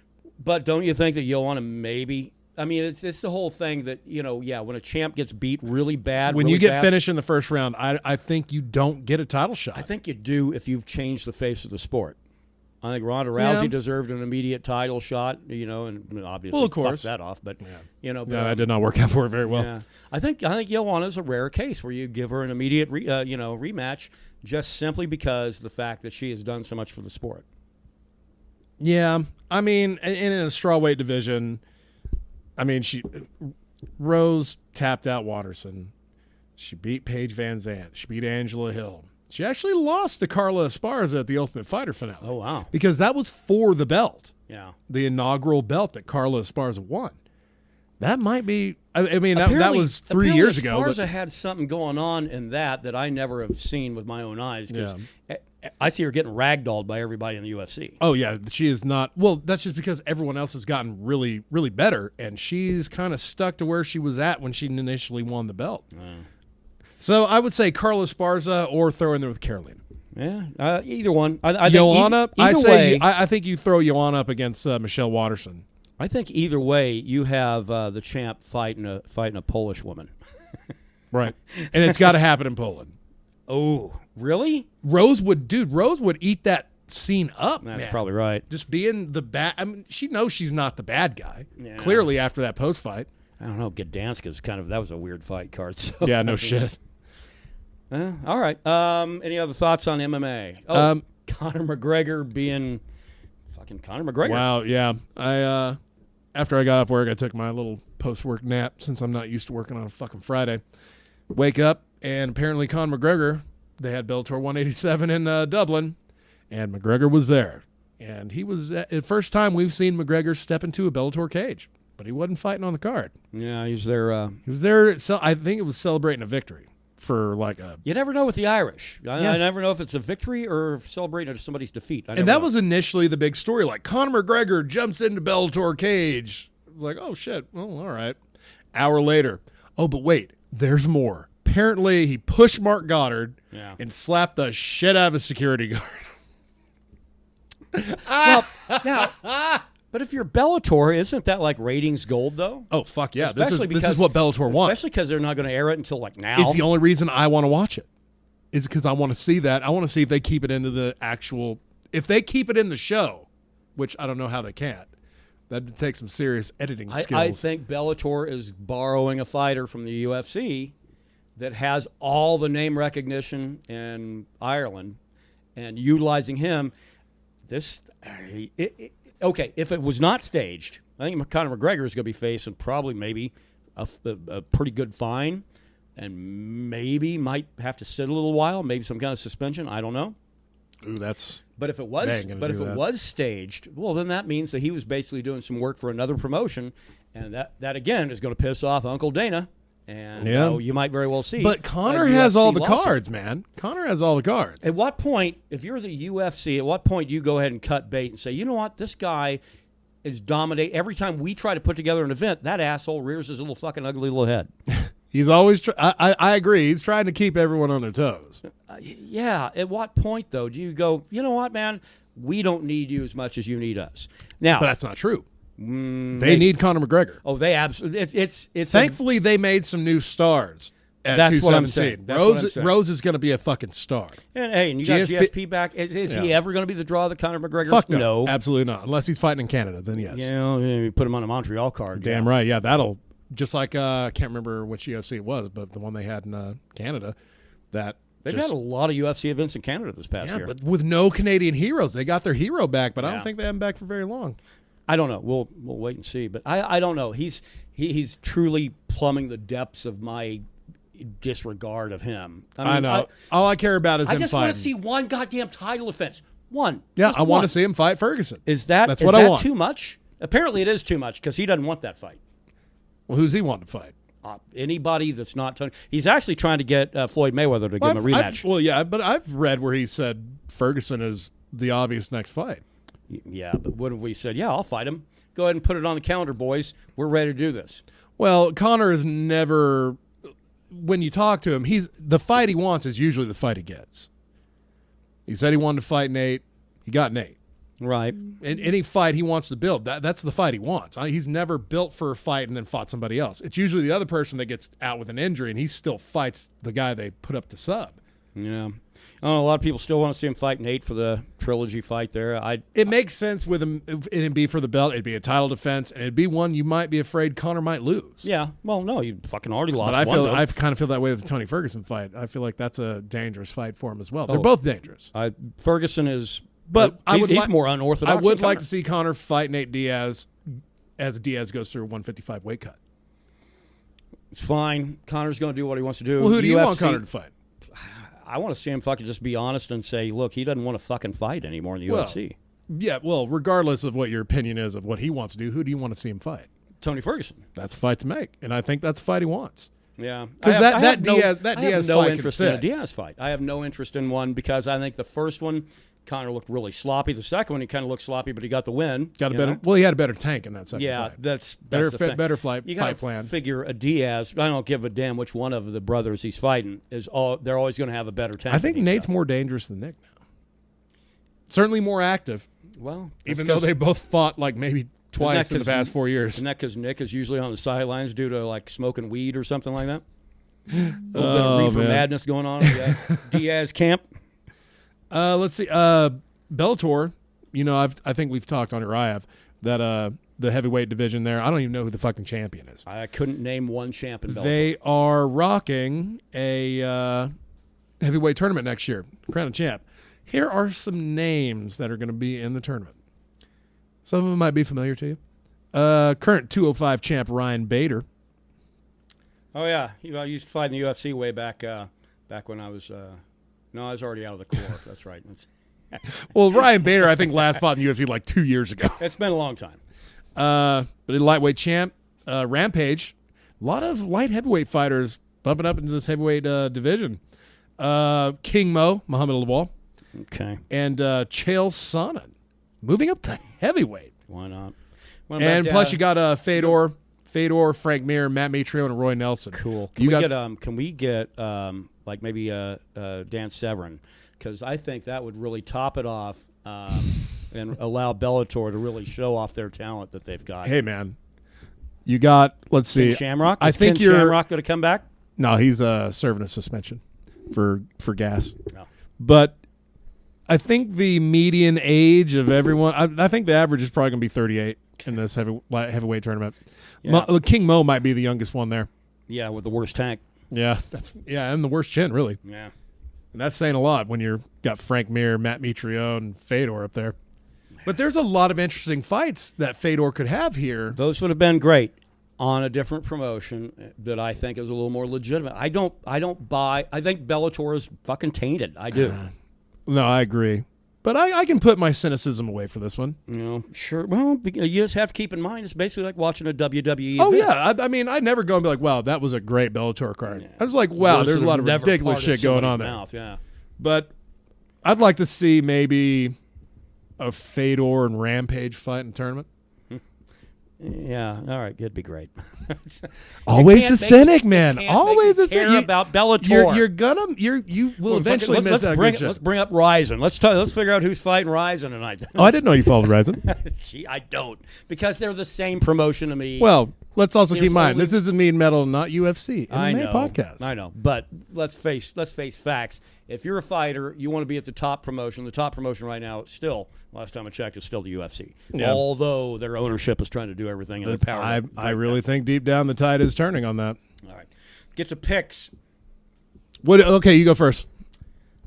But don't you think that Joanna maybe... I mean, it's the whole thing that, when a champ gets beat really bad, when really you get fast, finished in the first round, I think you don't get a title shot. I think you do if you've changed the face of the sport. I think Ronda Rousey deserved an immediate title shot, and obviously fucked that off. But but, that did not work out for her very well. Yeah. I think Joanna's a rare case where you give her an immediate rematch just simply because the fact that she has done so much for the sport. Yeah, I mean, in a strawweight division, I mean, Rose tapped out Watterson. She beat Paige Van Zandt. She beat Angela Hill. She actually lost to Carla Esparza at the Ultimate Fighter finale. Oh, wow. Because that was for the belt. Yeah. The inaugural belt that Carla Esparza won. That might be, I mean, that was 3 years ago. Esparza had something going on in that I never have seen with my own eyes. Because I see her getting ragdolled by everybody in the UFC. Oh, yeah. She is not. Well, that's just because everyone else has gotten really, really better. And she's kind of stuck to where she was at when she initially won the belt. So I would say Carla Esparza or throw in there with Carolina. Yeah, either one. Joanna, I think you throw Joanna up against Michelle Watterson. I think either way, you have the champ fighting a Polish woman. Right. And it's got to happen in Poland. Oh, really? Rose would eat that scene up. That's man. probably right. Just being the bad. I mean, she knows she's not the bad guy. Yeah. Clearly, after that post fight. I don't know. Gdanska's that was a weird fight card. So. Yeah, no shit. All right. Any other thoughts on MMA? Oh, Conor McGregor being fucking Conor McGregor. Wow, yeah. I after I got off work, I took my little post-work nap since I'm not used to working on a fucking Friday. Wake up, and apparently Conor McGregor, they had Bellator 187 in Dublin, and McGregor was there. And he was the first time we've seen McGregor step into a Bellator cage, but he wasn't fighting on the card. Yeah, he's there. He was there. I think it was celebrating a victory for like a. You never know with the Irish. I never know if it's a victory or celebrating somebody's defeat. And that was initially the big story. Like Conor McGregor jumps into Bellator cage. It was like, oh shit. Well, all right. Hour later. Oh, but wait. There's more. Apparently, he pushed Mark Goddard and slapped the shit out of a security guard. Well, now, but if you're Bellator, isn't that like ratings gold, though? Oh, fuck yeah. This is what Bellator wants. Especially because they're not going to air it until like now. It's the only reason I want to watch it. Is because I want to see that. I want to see if they keep it into the actual... If they keep it in the show, which I don't know how they can't, that'd take some serious editing skills. I think Bellator is borrowing a fighter from the UFC that has all the name recognition in Ireland and utilizing him. Okay, if it was not staged, I think Conor McGregor is going to be facing probably maybe a pretty good fine and maybe might have to sit a little while, maybe some kind of suspension. I don't know. Ooh, that's... But if it was staged, well, then that means that he was basically doing some work for another promotion, and that again is going to piss off Uncle Dana. And you might very well see. But Conor has all the cards, man. Conor has all the cards. At what point, if you're the UFC, at what point do you go ahead and cut bait and say, you know what, this guy is dominating. Every time we try to put together an event, that asshole rears his little fucking ugly little head. He's always... I agree. He's trying to keep everyone on their toes. Yeah. At what point, though, do you go, you know what, man, we don't need you as much as you need us? Now, but that's not true. They need Conor McGregor. Oh, they absolutely. It's. Thankfully, they made some new stars at that's 217. What I'm saying. Rose is going to be a fucking star. And you got GSP back. Is he ever going to be the draw that Conor McGregor? Fuck no, absolutely not. Unless he's fighting in Canada, then yes. You put him on a Montreal card. Damn right. Yeah, that'll just like I can't remember which UFC it was, but the one they had in Canada. They've had a lot of UFC events in Canada this past year, but with no Canadian heroes. They got their hero back, but I don't think they have him back for very long. I don't know. We'll wait and see. But I don't know. He's truly plumbing the depths of my disregard of him. I know. All I care about is him fighting. I just want to see one goddamn title offense. One. Yeah, I want to see him fight Ferguson. That's what I want. Too much? Apparently it is too much because he doesn't want that fight. Well, who's he wanting to fight? Anybody that's not... He's actually trying to get Floyd Mayweather to give him a rematch. But I've read where he said Ferguson is the obvious next fight. Yeah, but what have we said? Yeah, I'll fight him. Go ahead and put it on the calendar, boys. We're ready to do this. Well, Conor is never... When you talk to him, the fight he wants is usually the fight he gets. He said he wanted to fight Nate. He got Nate. Right. In any fight he wants to build, that's the fight he wants. He's never built for a fight and then fought somebody else. It's usually the other person that gets out with an injury, and he still fights the guy they put up to sub. Yeah. I don't know, a lot of people still want to see him fight Nate for the trilogy fight there. It makes sense with him. It'd be for the belt. It'd be a title defense, and it'd be one you might be afraid Conor might lose. Yeah. Well, no, you fucking already lost. But I kind of feel that way with the Tony Ferguson fight. I feel like that's a dangerous fight for him as well. They're both dangerous. Ferguson is, but he's more unorthodox. I would like to see Conor fight Nate Diaz as Diaz goes through a 155 weight cut. It's fine. Conor's going to do what he wants to do. Well, who do you want Conor to fight? I want to see him fucking just be honest and say, look, he doesn't want to fucking fight anymore in the UFC. Yeah, well, regardless of what your opinion is of what he wants to do, who do you want to see him fight? Tony Ferguson. That's a fight to make, and I think that's a fight he wants. Yeah. Because that Diaz fight I have no interest in a Diaz fight. I have no interest in one because I think the first one, Conor looked really sloppy. The second one, he kind of looked sloppy, but he got the win. He had a better tank in that second fight. That's better the thing. Better fight you plan. Figure a Diaz. I don't give a damn which one of the brothers he's fighting they're always going to have a better tank. I think Nate's more dangerous than Nick now. Certainly more active. Well, even though they both fought like maybe twice in the past 4 years. Isn't that because Nick is usually on the sidelines due to like smoking weed or something like that? A little bit of reefer madness going on in the Diaz camp. Let's see. Bellator, I think we've talked on it, or I have, that the heavyweight division there, I don't even know who the fucking champion is. I couldn't name one champ in Bellator. They are rocking a heavyweight tournament next year, crown a champ. Here are some names that are going to be in the tournament. Some of them might be familiar to you. Current 205 champ Ryan Bader. Oh, yeah. I used to fight in the UFC way back when I was I was already out of the Corps. That's right. Well, Ryan Bader, I think, last fought in the UFC like 2 years ago. It's been a long time. But a lightweight champ, Rampage. A lot of light heavyweight fighters bumping up into this heavyweight division. King Mo, Muhammad Lawal. Okay. And Chael Sonnen moving up to heavyweight. Why not? And plus you got Fedor, Frank Mir, Matt Mitrione, and Roy Nelson. Cool. Can we get like maybe Dan Severn? Because I think that would really top it off and allow Bellator to really show off their talent that they've got. Hey, man. You got, let's see. Ken Shamrock? I think Ken Shamrock going to come back? No, he's serving a suspension for gas. Oh. But I think the median age of everyone, I think the average is probably going to be 38 in this heavyweight tournament. Yeah. King Mo might be the youngest one there. Yeah, with the worst tank. Yeah, and the worst chin, really. Yeah. And that's saying a lot when you've got Frank Mir, Matt Mitrione, and Fedor up there. But there's a lot of interesting fights that Fedor could have here. Those would have been great on a different promotion that I think is a little more legitimate. I don't buy. I think Bellator is fucking tainted. I do. No, I agree. But I can put my cynicism away for this one. Sure. Well, you just have to keep in mind it's basically like watching a WWE Oh, event. yeah. I mean, I'd never go and be like, wow, that was a great Bellator card. Yeah. I was like, wow, there's a lot of ridiculous shit going on there. Mouth, yeah. But I'd like to see maybe a Fedor and Rampage fight in the tournament. Yeah, all right, it'd be great. Always a cynic, man. Always a cynic. About Bellator. You will eventually miss out. Let's bring up Ryzen. Let's figure out who's fighting Ryzen tonight. Oh, I didn't know you followed Ryzen. Gee, I don't, because they're the same promotion to me. Well, let's also keep in mind this is a Mead Metal, not UFC MMA podcast. I know, but let's face facts. If you're a fighter, you want to be at the top promotion. The top promotion right now, still, last time I checked, is still the UFC. Yeah. Although their ownership is trying to do everything in their power. I really think deep down the tide is turning on that. All right, get to picks. Okay, you go first.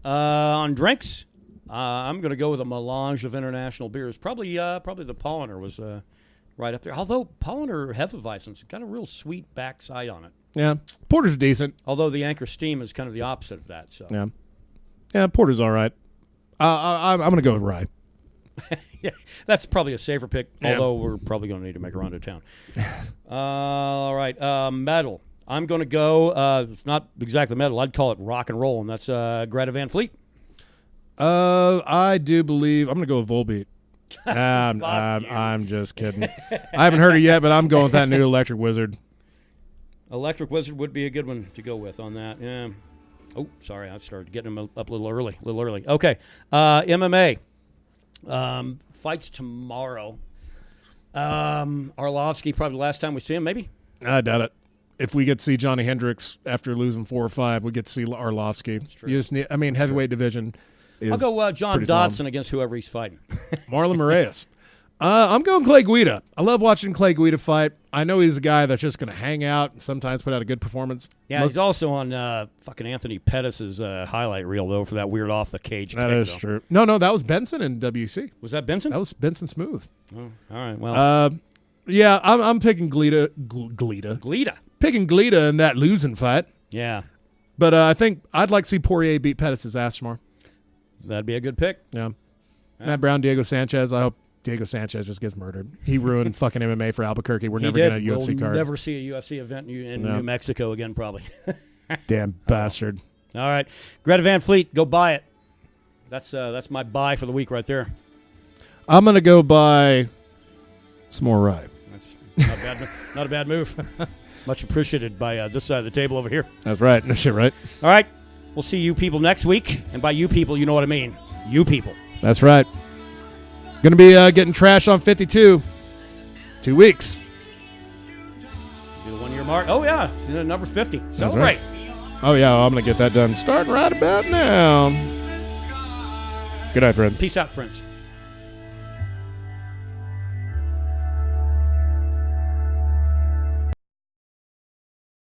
On drinks, I'm going to go with a melange of international beers. Probably the Polliner was right up there. Although Polliner Hefeweizen's got a real sweet backside on it. Yeah, Porter's decent. Although the Anchor Steam is kind of the opposite of that. So yeah, Porter's all right. I'm going to go with rye. Yeah, that's probably a safer pick, although we're probably going to need to make a run to town. All right, metal. I'm going to go, it's not exactly metal, I'd call it rock and roll, and that's Greta Van Fleet. I do believe, I'm going to go with Volbeat. I'm just kidding. I haven't heard it yet, but I'm going with that new Electric Wizard. Electric Wizard would be a good one to go with on that, yeah. Oh, sorry, I started getting them up a little early. Okay, MMA. Fights tomorrow. Arlovsky, probably the last time we see him, maybe? I doubt it. If we get to see Johnny Hendricks after losing 4 or 5, we get to see Arlovsky. That's true. You just need, heavyweight division is I'll go John Dodson against whoever he's fighting. Marlon Moraes. I'm going Clay Guida. I love watching Clay Guida fight. I know he's a guy that's just going to hang out and sometimes put out a good performance. Yeah, he's also on fucking Anthony Pettis' highlight reel, though, for that weird off-the-cage That kick, is true. No, that was Benson in WC. Was that Benson? That was Benson Smooth. Oh, all right, well. Yeah, I'm picking Glida. Picking Glida in that losing fight. Yeah. But I think I'd like to see Porier beat Pettis' ass tomorrow. That'd be a good pick. Yeah. Matt Brown, Diego Sanchez. I hope Diego Sanchez just gets murdered. He ruined fucking MMA for Albuquerque. We're never getting a UFC card. We'll never see a UFC event in New Mexico again, probably. Damn bastard. All right. Greta Van Fleet, go buy it. That's my buy for the week right there. I'm going to go buy some more rye. That's not a bad move. Much appreciated by this side of the table over here. That's right. No shit, right? All right. We'll see you people next week. And by you people, you know what I mean. You people. That's right. Going to be getting trash on 52. 2 weeks. Do the 1 year mark. Oh, yeah. It's number 50. Celebrate. Right. Oh, yeah. I'm going to get that done starting right about now. Good night, friends. Peace out, friends.